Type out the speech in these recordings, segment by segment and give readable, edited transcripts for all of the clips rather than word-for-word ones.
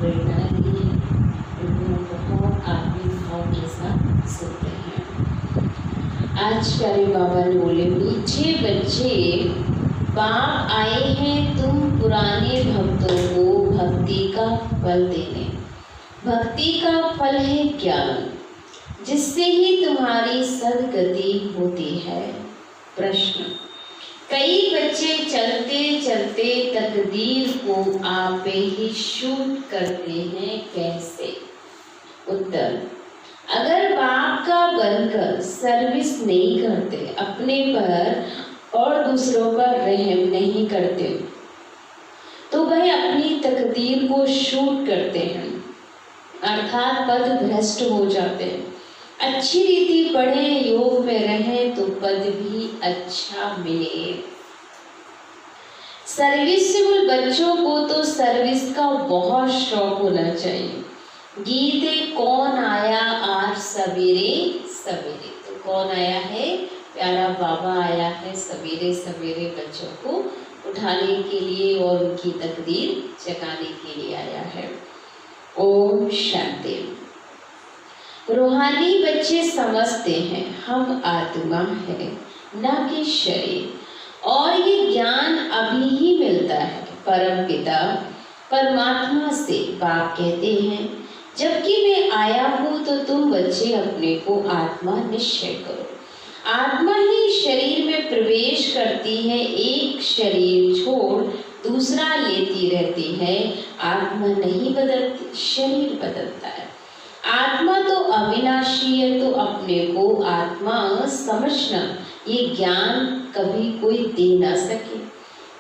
प्रेरणाएं दी हैं, उनको बहुत आत्मिक भाव के साथ सुनते हैं। आज प्यारे बाबा ने बोले, मीठे बच्चे, बाप आए हैं तुम पुराने भक्तों को भक्ति का फल देने। भक्ति का फल है ज्ञान, जिससे ही तुम्हारी सद्गति होती है। प्रश्न, कई बच्चे चलते चलते तकदीर को आपे ही शूट करते हैं, कैसे? उत्तर, अगर बाप का बनकर सर्विस नहीं करते, अपने पर और दूसरों पर रहम नहीं करते, तो वह अपनी तकदीर को शूट करते हैं, अर्थात पद भ्रष्ट हो जाते हैं। अच्छी रीति पढ़ें, योग में रहें तो पद भी अच्छा मिले। सर्विसेबल बच्चों को तो सर्विस का बहुत शौक होना चाहिए। गीते कौन आया आज सवेरे सवेरे, तो कौन आया है? प्यारा बाबा आया है सवेरे सवेरे बच्चों को उठाने के लिए और उनकी तकदीर जगाने के लिए आया है। ओम शांति। रूहानी बच्चे समझते हैं हम आत्मा है, न कि शरीर, और ये ज्ञान अभी ही मिलता है परम पिता परमात्मा से। बाप कहते हैं, जबकि मैं आया हूँ तो तुम बच्चे अपने को आत्मा निश्चय करो। आत्मा ही शरीर में प्रवेश करती है, एक शरीर छोड़ दूसरा लेती रहती है। आत्मा नहीं बदलती, शरीर बदलता है। आत्मा तो अविनाशी है, तो अपने को आत्मा समझना ये ज्ञान कभी कोई दे ना सके।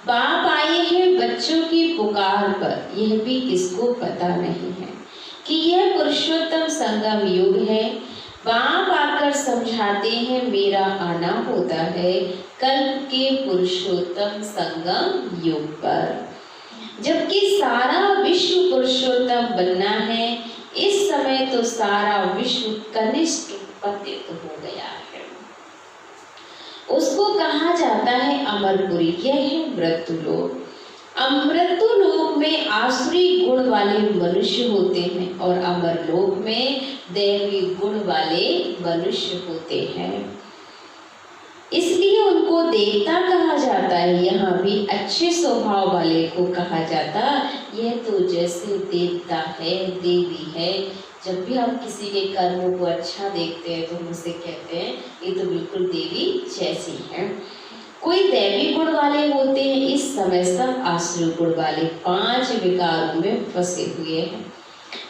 बाप आए हैं बच्चों की पुकार पर, यह भी किसको पता नहीं है कि यह पुरुषोत्तम संगम युग है। बाप आकर समझाते हैं मेरा आना होता है कल्प के पुरुषोत्तम संगम युग पर, जबकि सारा विश्व पुरुषोत्तम बनना है। इस समय तो सारा विश्व कनिष्ठ पतित हो गया है। उसको कहा जाता है अमरपुरी, यह है मृत्युलोक। अमृतलोक में आसुरी गुण वाले मनुष्य होते हैं और अमरलोक में दैवी गुण वाले मनुष्य होते हैं, इसलिए उनको देवता कहा जाता है। यहाँ भी अच्छे स्वभाव वाले को कहा जाता, यह तो जैसे देवता है, देवी है। जब भी हम किसी के कर्मों को अच्छा देखते हैं तो हम उसे कहते हैं ये तो बिल्कुल देवी जैसी है। कोई दैवी गुण वाले होते हैं, इस समय सब आसुरी गुण वाले 5 विकारों में फंसे हुए हैं।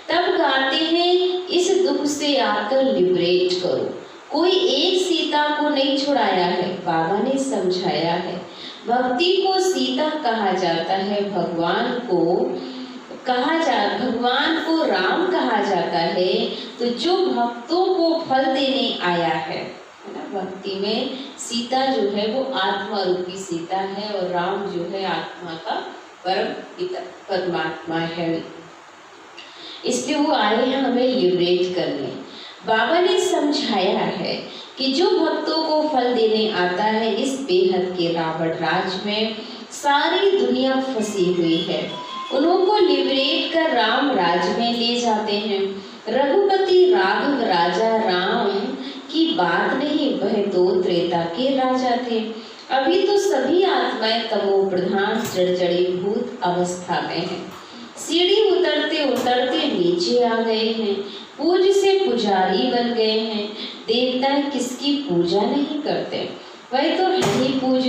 तब गाते हैं इस दुख से आकर लिबरेट करो। कोई एक सीता को नहीं छुड़ाया है, बाबा ने समझाया है। भक्ति को सीता कहा जाता है, भगवान को राम कहा जाता है। तो जो भक्तों को फल देने आया है ना, भक्ति में सीता जो है वो आत्मा रूपी सीता है और राम जो है आत्मा का परम पिता परमात्मा है। इसलिए वो आए हैं हमें लिबरेट करने। बाबा ने समझाया है कि जो भक्तों को फल देने आता है, इस बेहद के रावण राज में सारी दुनिया फंसी हुई है। उनको लिबरेट कर राम राज में ले जाते हैं। रघुपति राघव राजा राम की बात नहीं, वह तो त्रेता के राजा थे। अभी तो सभी आत्माएं तमो प्रधान जड़जड़ीभूत अवस्था में हैं। सीढ़ी उतरते उतरते नीचे आ गए हैं, पूज से पुजारी बन गए हैं। देवता किसकी पूजा नहीं करते, वह तो है ही पूज।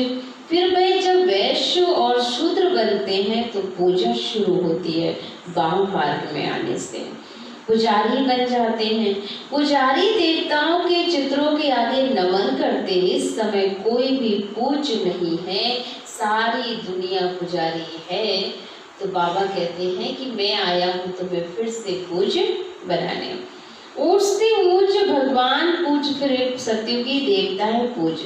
फिर वह जब वैश्य और शूद्र बनते हैं तो पूजा शुरू होती है। वाम मार्ग में आने से पुजारी बन जाते हैं। पुजारी देवताओं के चित्रों के आगे नमन करते। इस समय कोई भी पूज नहीं है, सारी दुनिया पुजारी है। तो बाबा कहते हैं कि मैं आया हूँ तुम्हें फिर से पूज बनाने। ऊंच से ऊंच भगवान पूज, फिर सत्युगी देवता है पूज।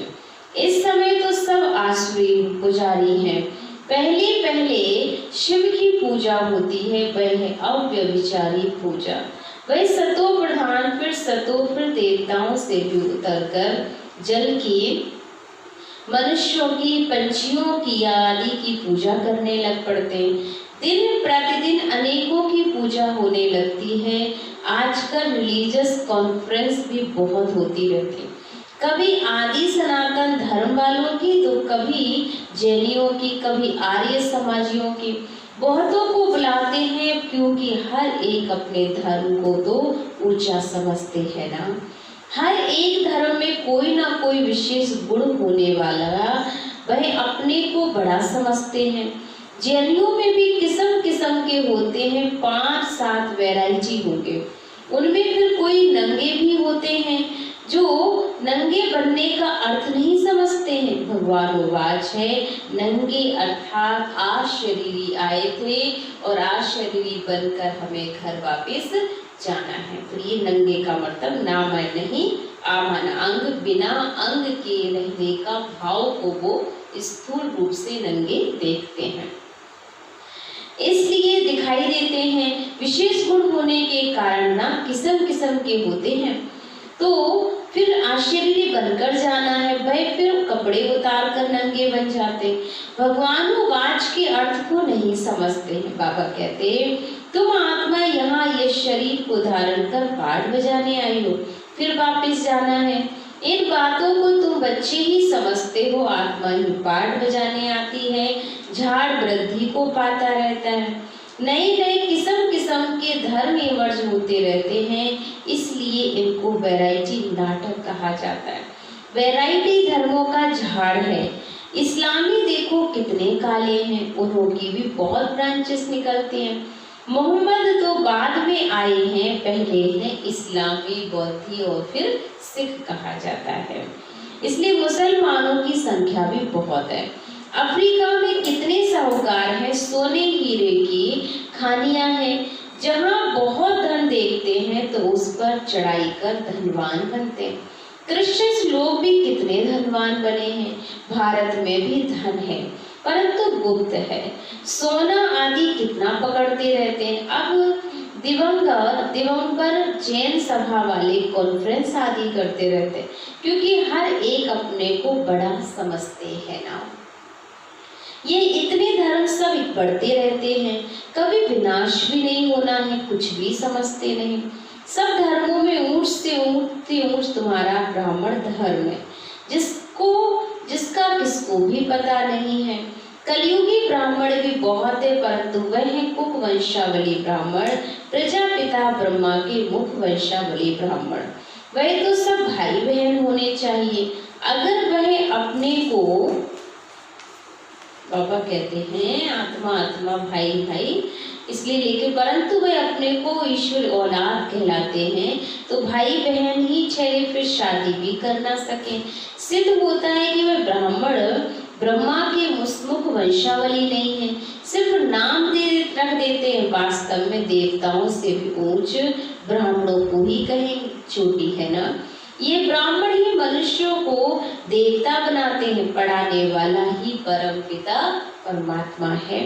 इस समय तो सब आसुरी पुजारी हैं। पहले शिव की पूजा होती है, वह है अव्यभिचारी पूजा। वह सतो प्रधान, फिर देवताओं से भी उतरकर जल की, मनुष्यों की, पंछियों की आदि की पूजा करने लग पड़ते हैं। दिन प्रतिदिन अनेकों की पूजा होने लगती है। आजकल रिलीजियस कॉन्फ्रेंस भी बहुत होती रहती है, कभी आदि सनातन धर्म वालों की तो कभी जैनियों की, कभी आर्य समाजियों की। बहुतों को बुलाते हैं क्योंकि हर एक अपने धर्म को तो ऊंचा समझते हैं ना। हर एक धर्म में कोई ना कोई विशेष गुण होने वाला वह अपने को बड़ा समझते हैं। जैनियों में भी किस्म किस्म के होते हैं, 5-7 वैरायटी होंगे। उनमें फिर कोई नंगे भी होते हैं जो नंगे बनने का अर्थ नहीं समझते हैं। भगवान वाच है, नंगे अर्थात अशरीरी आए थे और अशरीरी बनकर हमें घर वापस जाना है। तो ये नंगे का मतलब ना मैं नहीं, आमन अंग, बिना अंग के रहने का भाव को वो स्थूल रूप से नंगे देखते हैं, इसलिए दिखाई देते हैं। विशेष गुण होने के कारण ना किस्म किस्म के होते हैं। तो फिर आश्चर्य बनकर जाना है, वह फिर कपड़े उतार कर नंगे बन जाते। भगवान वाच के अर्थ को नहीं समझते हैं। बाबा कहते तुम आत्मा यहाँ ये शरीर को धारण कर पाठ बजाने आई हो, फिर वापस जाना है। इन बातों को तुम बच्चे ही समझते हो, आत्मा ही पाठ बजाने आती है, झाड़ वृद्धि को पाता रहता है। नए नए किस्म किस्म के धर्म इमर्ज होते रहते हैं, इसलिए इनको वैरायटी नाटक कहा जाता है। वैरायटी धर्मों का झाड़ है। इस्लामी देखो कितने काले हैं, उनकी भी बहुत ब्रांचेस निकलते हैं। मोहम्मद तो बाद में आए हैं, पहले हैं इस्लामी, बौद्धी और फिर सिख कहा जाता है। इसलिए मुसलमानों की संख्या भी बहुत है। अफ्रीका में कितने साहूकार हैं, सोने हीरे की खानियां हैं, जहां बहुत धन देखते हैं तो उस पर चढ़ाई कर धनवान बनते हैं। क्रिश्चियन लोग भी कितने धनवान बने हैं। भारत में भी धन है परंतु गुप्त है। सोना आदि कितना पकड़ते रहते हैं। अब दिवंबर जैन सभा वाले कॉन्फ्रेंस आदि करते रहते हैं, क्योंकि हर एक अपने को बड़ा समझते हैं ना। ये इतने धर्म सब बढ़ते रहते हैं, कभी विनाश भी नहीं होना है, कुछ भी समझते नहीं। सब धर्मों में ऊंच से ऊंच तुम्हारा ब्राह्मण धर्म है, जिसका किसको भी पता नहीं है। कलयुगी ब्राह्मण भी बहुत है, परंतु वह है कुक वंशावली ब्राह्मण, प्रजापिता ब्रह्मा के मुख वंशावली ब्राह्मण। वह तो सब भाई बहन होने चाहिए। अगर वह अपने को, बाबा कहते हैं आत्मा आत्मा भाई भाई इसलिए लेके, परंतु वे अपने को ईश्वर औलाद कहलाते हैं, तो भाई बहन ही चले, फिर शादी भी कर ना सके। सिद्ध होता है कि वह ब्राह्मण ब्रह्मा के मुख वंशावली नहीं है, सिर्फ नाम रख देते हैं। वास्तव में देवताओं से भी ऊंच ब्राह्मणों को ही कहेंगे, छोटी है ना। ये ब्राह्मण ही मनुष्यों को देवता बनाते हैं, पढ़ाने वाला ही परम पिता परमात्मा है।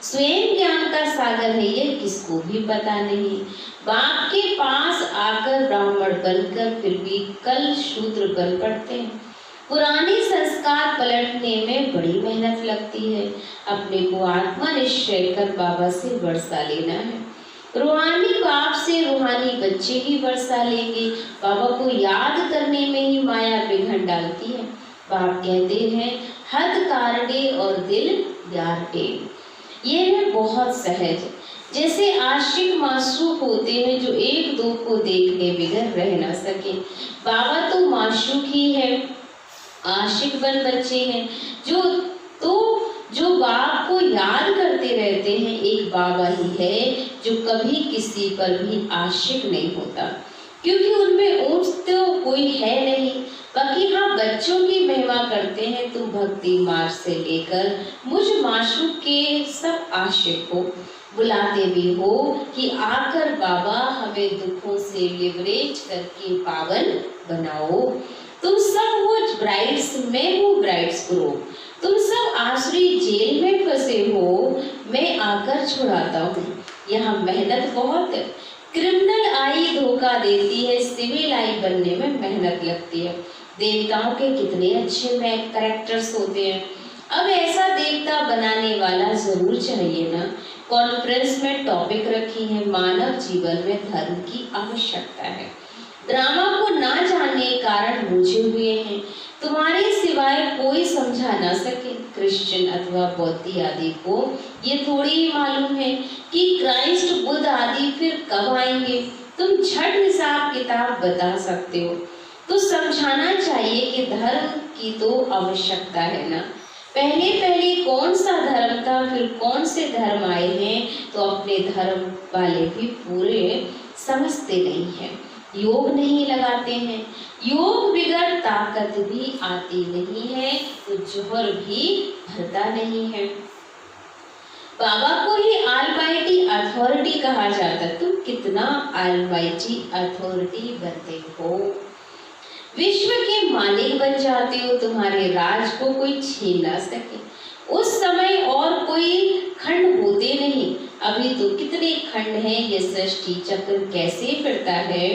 स्वयं ज्ञान का सागर है, ये किसको भी पता नहीं। बाप के पास आकर ब्राह्मण बनकर फिर भी कल शूद्र बन पड़ते हैं। पुराने संस्कार पलटने में बड़ी मेहनत लगती है। अपने को आत्मा निश्चय कर बाबा से वर्षा लेना है। रूहानी बाप से रूहानी बच्चे ही वर्षा लेंगे। बाबा को याद करने में ही माया पिघल डालती है। बाप कहते हैं हद कारडे और दिल यारडे। ये है बहुत सहज, जैसे आशिक मासूक होते हैं जो एक दो को देखने बिगर रह ना सके। बाबा तो माशूक ही है, आशिक बन बच्चे हैं जो बाप को याद करते रहते हैं। एक बाबा ही है जो कभी किसी पर भी आशिक नहीं होता, क्योंकि उनमें ऊंच तो कोई है नहीं। बाकी हाँ, बच्चों की महिमा करते हैं। तुम भक्ति मार्ग से लेकर मुझ माशूक के सब आशिक हो, बुलाते भी हो कि आकर बाबा हमें दुखों से लिवरेज करके पावन बनाओ। तुम सब हो ब्राइड्स, मैं हूँ ब्राइड्स ग्रो। तुम सब आसुरी जेल में फंसे हो, मैं आकर छुड़ाता हूँ। यहाँ मेहनत बहुत है। क्रिमिनल आई धोखा देती है, सिविल आई बनने में मेहनत लगती है। देवताओं के कितने अच्छे कैरेक्टर्स होते हैं। अब ऐसा देवता बनाने वाला जरूर चाहिए ना। कॉन्फ्रेंस में टॉपिक रखी है, मानव जीवन में धर्म की आवश्यकता है। ड्रामा को ना जानने के कारण बूझे हुए हैं, तुम्हारे सिवाय कोई समझा ना सके। क्रिश्चियन अथवा बौद्ध आदि को ये थोड़ी ही मालूम है कि क्राइस्ट, बुद्ध आदि फिर कब आएंगे। तुम झट हिसाब किताब बता सकते हो, तो समझाना चाहिए कि धर्म की तो आवश्यकता है ना। पहले पहले कौन सा धर्म था, फिर कौन से धर्म आए हैं, तो अपने धर्म वाले भी पूरे समझते नहीं हैं, योग नहीं लगाते हैं। योग बिगड़ ताकत भी आती नहीं है, तो जोहर भी भरता नहीं है। बाबा को ही ऑलमाइटी अथॉरिटी कहा जाता। तुम कितना ऑलमाइटी अथॉरिटी बनते हो, विश्व के मालिक बन जाते हो, तुम्हारे राज को कोई छीन ना सके। उस समय और कोई खंड होते नहीं, अभी तो कितने खंड हैं। ये सृष्टि चक्र कैसे फिरता है,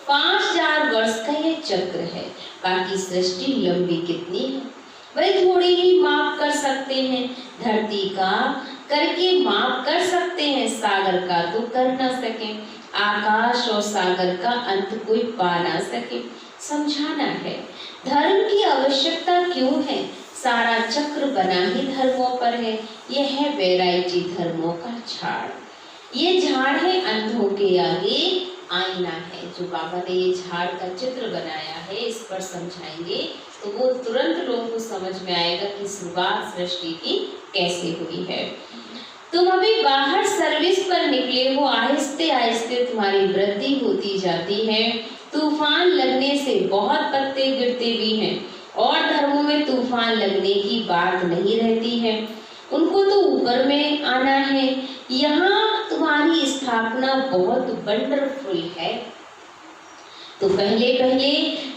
5000 वर्ष का ये चक्र है। बाकी सृष्टि लंबी कितनी है, वही थोड़ी ही माप कर सकते हैं। धरती का करके माप कर सकते हैं, सागर का तो कर ना सके। आकाश और सागर का अंत कोई पा ना सके। समझाना है धर्म की आवश्यकता क्यों है, सारा चक्र बना ही धर्मों पर है। यह है वैरायटी धर्मों का झाड़। ये झाड़ है अंधों के आगे आईना है। जो बाबा ने ये झाड़ का चित्र बनाया है, इस पर समझाएंगे तो वो तुरंत लोगों को समझ में आएगा कि शुरुआत सृष्टि की कैसे हुई है। तुम अभी बाहर सर्विस पर निकले हो, आहिस्ते आहिस्ते तुम्हारी वृद्धि होती जाती है। तूफान लगने से बहुत पत्ते गिरते भी हैं, और धर्मों में तूफान लगने की बात नहीं रहती है, उनको तो ऊपर में आना है। यहाँ तुम्हारी स्थापना बहुत वंडरफुल है। तो पहले पहले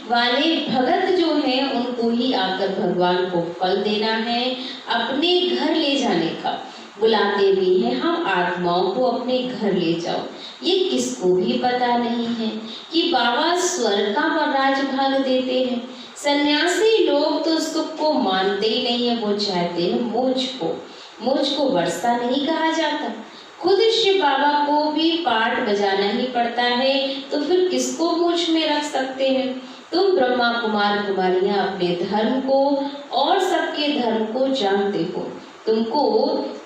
वाले भगत जो हैं, उनको ही आकर भगवान को फल देना है, अपने घर ले जाने का। बुलाते भी हैं, हम आत्माओं को अपने घर ले जाओ। ये किसको भी पता नहीं है कि बाबा स्वर्ग का राजभाग देते हैं। सन्यासी लोग तो सुख को मानते ही नहीं है, वो चाहते हैं मुझ को वर्षा नहीं कहा जाता। खुद शिव बाबा को भी पाठ बजाना ही पड़ता है, तो फिर किसको मुझ में रख सकते हैं। तुम ब्रह्मा कुमार कुमारियां अपने धर्म को और सबके धर्म को जानते हो, तुमको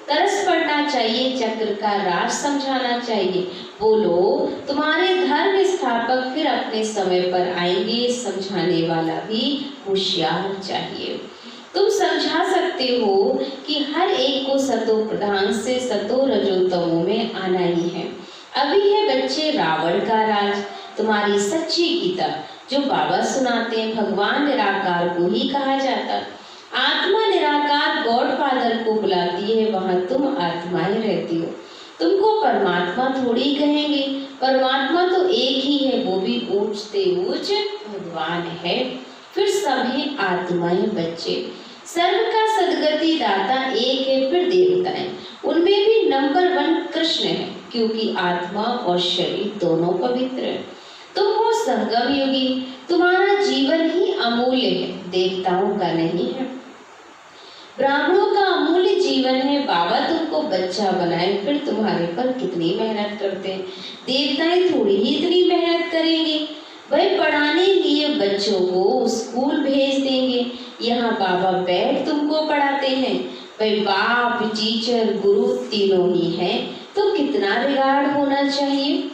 तरस पड़ना चाहिए, चक्र का राज समझाना चाहिए। बोलो, तुम्हारे धर्म स्थापक फिर अपने समय पर आएंगे, समझाने वाला भी होशियार चाहिए। तुम समझा सकते हो कि हर एक को सतो प्रधान से सतो रजो तमो में आना ही है। अभी है बच्चे रावण का राज। तुम्हारी सच्ची गीता जो बाबा सुनाते हैं, भगवान निराकार को ही कहा जाता। आत्मा निराकार गॉड फादर को बुलाती है, वहां तुम आत्माएं रहती हो। तुमको परमात्मा थोड़ी कहेंगे, परमात्मा तो एक ही है, वो भी ऊंच से ऊंच भगवान है। फिर सब हैं आत्माएं बच्चे। सर्व का सदगति दाता एक है, फिर देवताएं, उनमें भी नंबर 1 कृष्ण है, क्योंकि आत्मा और शरीर दोनों पवित्र है। तुम हो संगम योगी, तुम्हारा जीवन ही अमूल्य है, देवताओं का नहीं है। ब्राह्मणों का अमूल्य जीवन है। बाबा तुमको बच्चा बनाए, फिर तुम्हारे पर कितनी मेहनत करते हैं। देवताएं थोड़ी ही इतनी मेहनत करेंगे, वह पढ़ाने लिए बच्चों को स्कूल भेज देंगे। यहाँ बाबा बैठ तुमको पढ़ाते हैं, वह बाप टीचर गुरु तीनों ही हैं, तो कितना रिगार्ड होना चाहिए।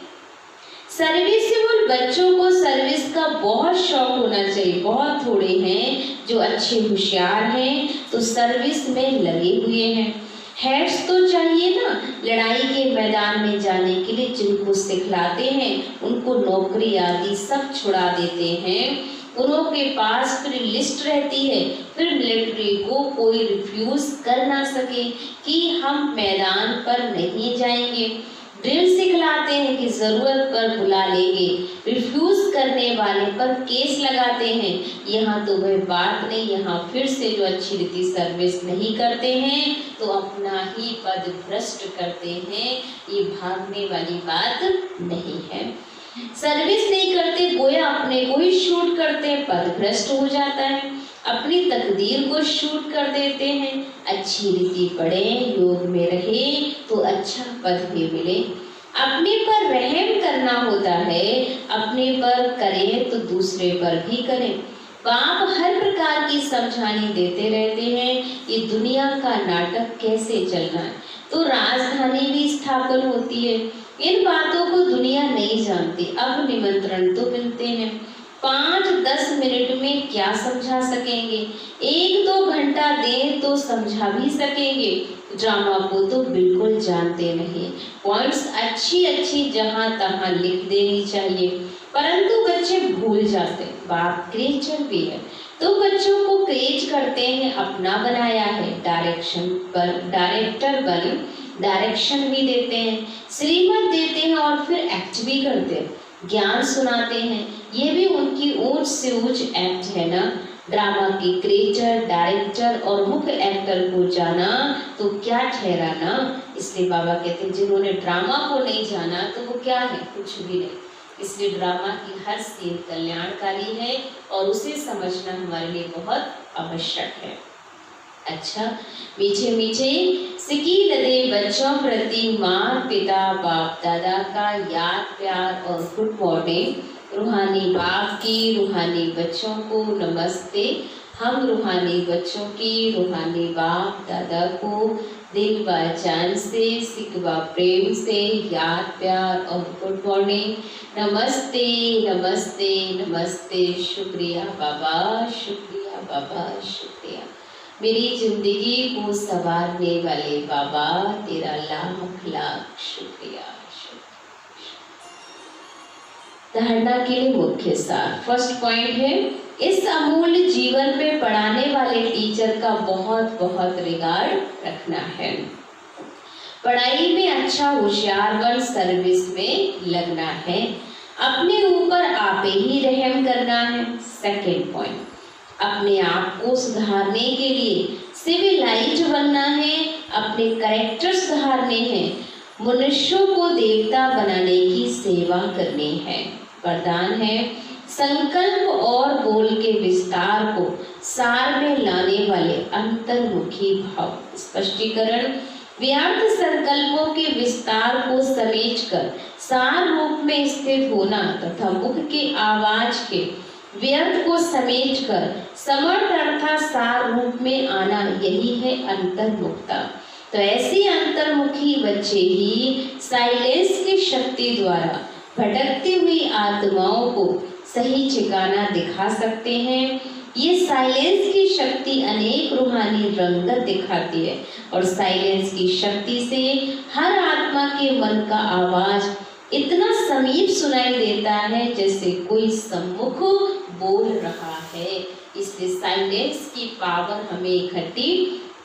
सर्विसेबल बच्चों को सर्विस का बहुत शौक होना चाहिए। बहुत थोड़े हैं जो अच्छे होशियार हैं, तो सर्विस में लगे हुए हैं। हेड्स तो चाहिए ना, लड़ाई के मैदान में जाने के लिए जिनको सिखलाते हैं, उनको नौकरी आदि सब छुड़ा देते हैं। उन्हों के पास फिर लिस्ट रहती है, फिर मिलिट्री को कोई रिफ्यूज कर ना सके कि हम मैदान पर नहीं जाएंगे। ड्रिल सिखलाते हैं कि जरूरत पर बुला लेंगे, रिफ्यूज करने वाले पर केस लगाते हैं। यहाँ तो वह बात नहीं, यहाँ फिर से जो अच्छी रीति सर्विस नहीं करते हैं तो अपना ही पद भ्रष्ट करते हैं। ये भागने वाली बात नहीं है। सर्विस नहीं करते, गोया अपने को ही शूट करते हैं, पद भ्रष्ट हो जाता है। अपनी तकदीर को शूट कर देते हैं। अच्छी रीति पढ़ें, योग में रहे तो अच्छा पद भी मिले। अपने पर रहम करना होता है, अपने पर करें तो दूसरे पर भी करें। बाप हर प्रकार की समझानी देते रहते हैं, ये दुनिया का नाटक कैसे चलना है, तो राजधानी भी स्थापन होती है। इन बातों को दुनिया नहीं जानती। अब निमंत्रण तो मिलते हैं, 5-10 मिनट में क्या समझा सकेंगे, 1-2 घंटा दें तो समझा भी सकेंगे। ड्रामा को तो बिल्कुल जानते नहीं। पॉइंट्स अच्छी जहां तहां लिख देनी चाहिए, परंतु बच्चे भूल जाते। बाप क्रिएचर भी है तो बच्चों को क्रिएट करते हैं, अपना बनाया है। डायरेक्टर बन डायरेक्शन भी देते हैं, श्रीमत देते हैं और फिर एक्ट भी करते हैं, ज्ञान सुनाते हैं। ये भी उनकी ऊंच से ऊंच एक्ट है ना। ड्रामा की क्रिएटर, डायरेक्टर और मुख्य एक्टर को जाना तो क्या ठहरा ना। इसलिए बाबा कहते हैं जिन्होंने ड्रामा को नहीं जाना तो वो क्या है, कुछ भी नहीं। इसलिए ड्रामा की हर सीन कल्याणकारी है और उसे समझना हमारे लिए बहुत आवश्यक है। अच्छा, मीठे मीठे सिकील दे बच्चों प्रति माँ पिता बाप दादा का याद प्यार और गुड मॉर्निंग। रूहानी बाप की रूहानी बच्चों को नमस्ते। हम रूहानी बच्चों की रूहानी बाप दादा को दिल व जान से सिकवा प्रेम से याद प्यार और गुड मॉर्निंग। नमस्ते नमस्ते नमस्ते। शुक्रिया बाबा, शुक्रिया बाबा, शुक्रिया। मेरी जिंदगी को संवारने वाले बाबा, तेरा लाख लाख शुक्रिया। धारणा के लिए मुख्य सार। फर्स्ट पॉइंट है, इस अमूल्य जीवन में पढ़ाने वाले टीचर का बहुत बहुत रिगार्ड रखना है। पढ़ाई में अच्छा होशियार बन सर्विस में लगना है। अपने ऊपर आप ही रहम करना है। सेकेंड पॉइंट, अपने आप को सुधारने के लिए सिविलाइज बनना है, अपने कैरेक्टर सुधारने हैं, मनुष्यों को देवता बनाने की सेवा करनी है। वरदान है, संकल्प और बोल के विस्तार को सार में लाने वाले अंतर्मुखी भाव। स्पष्टीकरण, व्यर्थ संकल्पों के विस्तार को समेटकर सार रूप में स्थित होना तथा मुख की आवाज के व्यर्थ को समेटकर समर्थ अर्थात सार रूप में आना, यही है अंतर्मुखता। तो ऐसी अंतर्मुखी बच्चे ही साइलेंस की शक्ति द्वारा भटकती हुई आत्माओं को सही ठिकाना दिखा सकते हैं। ये साइलेंस की शक्ति अनेक रूहानी रंगत दिखाती है और साइलेंस की शक्ति से हर आत्मा के मन का आवाज इतना समीप सुनाई देता है जैसे कोई सम्मुख बोल रहा है। इसलिए साइलेंस की पावर हमें इकट्ठी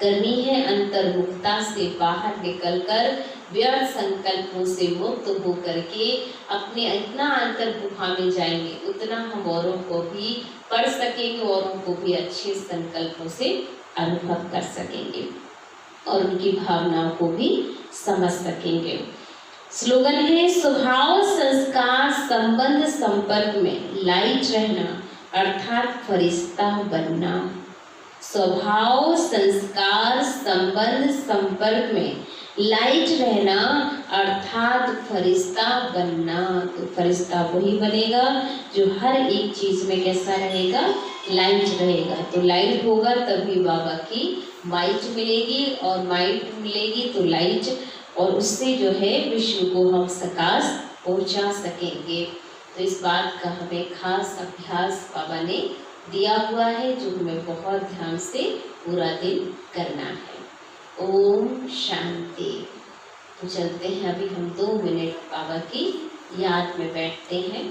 करनी है। अंतर्मुखता से बाहर निकलकर व्यर्थ संकल्पों से मुक्त होकर के अपने इतना अंतर गुफा में जाएंगे, उतना हम औरों को भी पढ़ सकेंगे, औरों को भी अच्छे संकल्पों से अनुभव कर सकेंगे और उनकी भावनाओं को भी समझ सकेंगे। स्लोगन है, स्वभाव संस्कार संबंध संपर्क में लाइट रहना अर्थात फरिश्ता बनना। स्वभाव संस्कार संबंध संपर्क में लाइट रहना अर्थात फरिश्ता बनना। तो फरिश्ता वही बनेगा जो हर एक चीज में कैसा रहेगा, लाइट रहेगा। तो लाइट होगा तभी बाबा की माइट मिलेगी और माइट मिलेगी तो लाइट, और उससे जो है विश्व को हम सकाश पहुंचा सकेंगे। तो इस बात का हमें खास अभ्यास बाबा ने दिया हुआ है जो हमें बहुत ध्यान से पूरा दिन करना है। ओम शांति। तो चलते हैं, अभी हम 2 मिनट बाबा की याद में बैठते हैं।